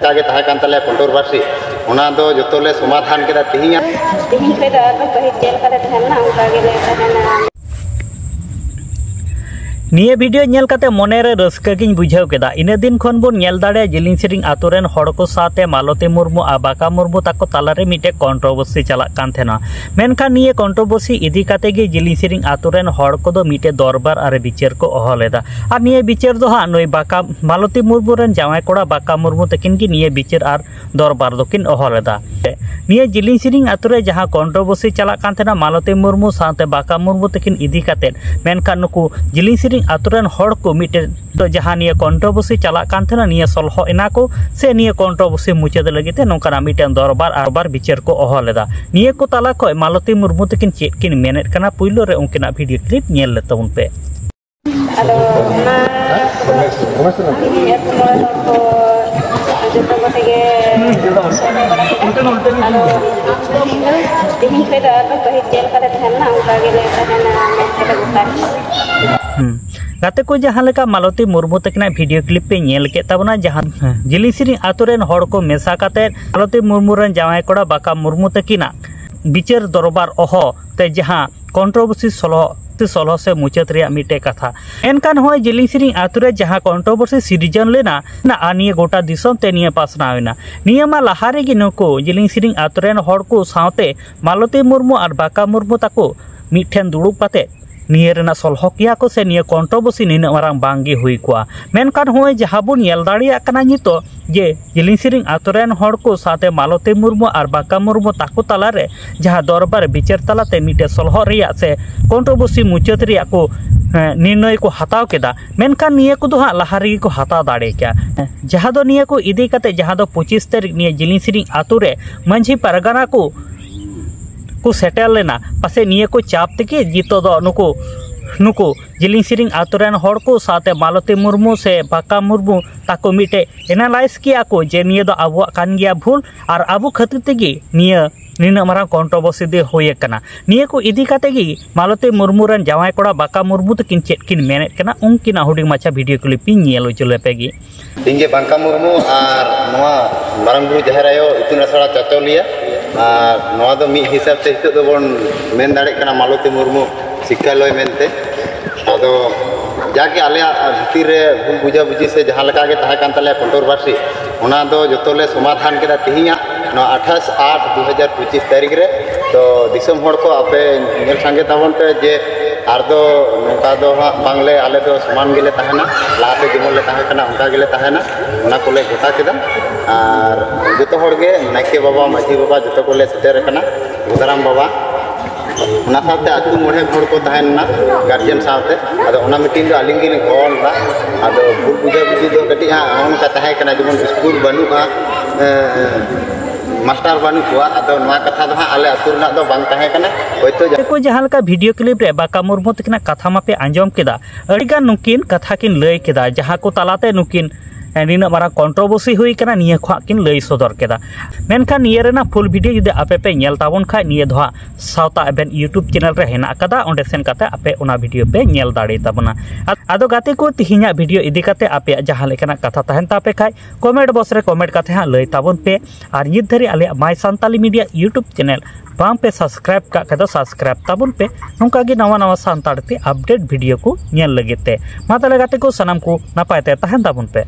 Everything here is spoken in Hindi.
ᱞᱮᱠᱟᱜᱮ ᱛᱟᱦᱮᱸ ᱠᱟᱱ ᱛᱟᱞᱮᱭᱟ ᱠᱚᱱᱴᱨᱳᱵᱷᱟᱨᱥᱤ ᱚᱱᱟ ᱫᱚ ᱡᱚᱛᱚᱞᱮ ᱥᱚᱢᱟᱫᱷᱟᱱ ᱠᱮᱫᱟ ᱛᱮᱦᱮᱧ ᱠᱷᱚᱱ ᱫᱚ ᱟᱫᱚ ᱯᱟᱹᱦᱤᱞ ᱪᱮᱫ ᱞᱮᱠᱟᱞᱮ ᱛᱟᱦᱮᱱᱟ ᱚᱱᱠᱟ ᱜᱮᱞᱮ ᱛᱟᱦᱮᱱᱟ। निये वीडियो नेल काते मनेरे रस्का गिन बुझाव केदा इना दिन खन बोन नेल दाड़े जिलिंग सिरिंग आतोरेन हड़ को साथे मालती मुर्मू आ बाका मुर्मू ताको तालारे मिटे कंट्रोवर्सी चला कान थेना मेनखान निये कंट्रोवर्सी इदी काते गे जिलिंग सिरिंग आतोरेन हड़ को दो मिटे दरबार आरे बिचार को अह लेदा आर निये बिचार दो हा नई बाका मालती मुर्मू रेन जावाय कोड़ा बाका मुर्मू तकिन की निये बिचार आर दरबार दोकिन अह लेदा निये जिलिंग सिरिंग आतोरे जहां कंट्रोवर्सी चला कान थेना मालती मुर्मू साथे बाका मुर्मू तकिन इदी काते मेनखान नुकु जिलिंग सिरिंग आतुरेन हड़ को मिटे तो जहां निये कंट्रोवर्सी चला कान थेना निये सलह एना को से निये कंट्रोवर्सी मुचाद लगिते नोंकाना मिटेन दरबार आरबार बिचार को अह लेदा निये को ताला खय मालती मुर्मू तकिन चेद किन मेनेट काना पुइलो रे उनकिना वीडियो क्लिप नेल ले ताबुन पे आदो जतो गोटेगे तेहिं खै दा तो पहि चेल करे थाना उनका गेले थाना मेटे गोटा गाते को जहां लेका मालती मुर्मू तकिना वीडियो क्लिप पे नेल के तबना जहां जिलिंग सिरिंग आतुरेन हड़ को मेसा काते मालती मुर्मू रेन जावाय कोड़ा बाका मुर्मू तकिना बिचार दरबार अह ते जहां कंट्रोवर्सी सलह से मुचाद रिया मिटे कथा एनकान होय जिलिंग सिरिंग आतुरे जहां कंट्रोवर्सी सिरिजन लेना ना आनिए गोटा दिसम ते निये पासनावेना निये मा लहारे गे नको जिलिंग सिरिंग आतुरेन हड़ को सावते मालती मुर्मू और बाका मुर्मू ताको मिठेन दुड़ुब पाते निये रेना सलह किया को से निये कंट्रोवर्सी निना मारांग बांगे हुई कोआ मेनकान होय जहां बुन नेल दाड़िया कना नितो जे जिलिंग सिरिंग आतुरेन हड़ को साथे मालती मुर्मू और बाका मुर्मू ताको तालारे जहां दरबार बिचार तालाते मिटे सलह रिया से कंट्रोवर्सी मुचाद रिया को निर्णय को हताव केदा मेनखान निये को दो हां लहारे को हताव दाड़े क्या जहां दो निये को इदी काते जहां दो 25 तारीख निये जिलिंग सिरिंग आतुरे मंझी परगना को सेटल लेना पासे निये को चाप तके जीतो दो नुको जिलिंग सिरिंग आतुरेन हड़ को साथे मालती मुर्मू से बाका मुर्मू ताको मिटे एनालाइज किया को जे निये दो आबुआ कान गिया भूल और आबु खातिर तेगे निये निना मारा कंट्रोवर्सी दे होये कना निये को इदी काते गी मालती मुर्मू रेन जावाय कोड़ा बाका मुर्मू तकिन चेद किन मेनेट कना उनकिना हुडिंग माछा वीडियो क्लिप इन नेल उचले पेगी इंगे बाका मुर्मू और नोआ मारांग बुरु जहेर आयो इतुन आसड़ा चाचलिया और नोआ दो मी हिसाब से हितो दो बोन मेन दाड़े कना मालती मुर्मू शिक्षालय मेनते आदो जाके आले भितर रे भूल बुझा बुझी से जहां लगा के ताहे कान ताले कंट्रोवर्सी ओना दो जतोले समाधान केदा तेहिया 28/8/2025 तारीख रे तो दिसम हड़ को आपे नेल संगे ताबन पे जे आर दो नोका दो बांगले आले दो समान गेले ताहेना लाते जेमन ले ताहे कना उनका गेले ताहेना ओना कोले गोटा केदा और जतो हड़ गे नाइके बाबा माझी बाबा जतो कोले सेटर कना गोदाराम बाबा ओना साथे आतु मोढ़े हड़ को ताहेना गार्जियन साथे आदो ओना मीटिंग दो आलिंग गिन कॉल बा आदो भूल बुझा बुझी दो कटी हा ओनका ताहे कना जेमन स्कूल बनुआ मास्टर बानु कुआ आदो नवा कथा दो हा आले आतुरना दो बांग ताहे कना होयतो को जहां लका वीडियो क्लिप रे बाका मुर्मू तकिना कथा मापे आंजम केदा अड़िगान नुकिन कथा किन लय केदा जहां को तालाते नुकिन निना मारा कंट्रोवर्सी हुई कना निये खा किन लय सदर केदा मेनखान निये रेना फुल वीडियो जुदि आपे पे नेल ताबन खाय निये दो सावता एबेन यूट्यूब चैनल रे हेना कदा ओंडे सेन काते आपे ओना वीडियो पे नेल दाड़े ताबना आदो गाते को तिहिना वीडियो इदी काते आपे जहां लेकना कथा तहन तापे खाय कमेंट बॉक्स रे कमेंट काते हा लय ताबन पे और नित धरी आले my Santali media YouTube channel बाम पे सब्सक्राइब का कदो सब्सक्राइब ताबन पे नोंका गे नवा नवा सांताड़ते अपडेट वीडियो को नेल लगेते मा ताले गाते को सनम को नपायते तहन ताबन पे।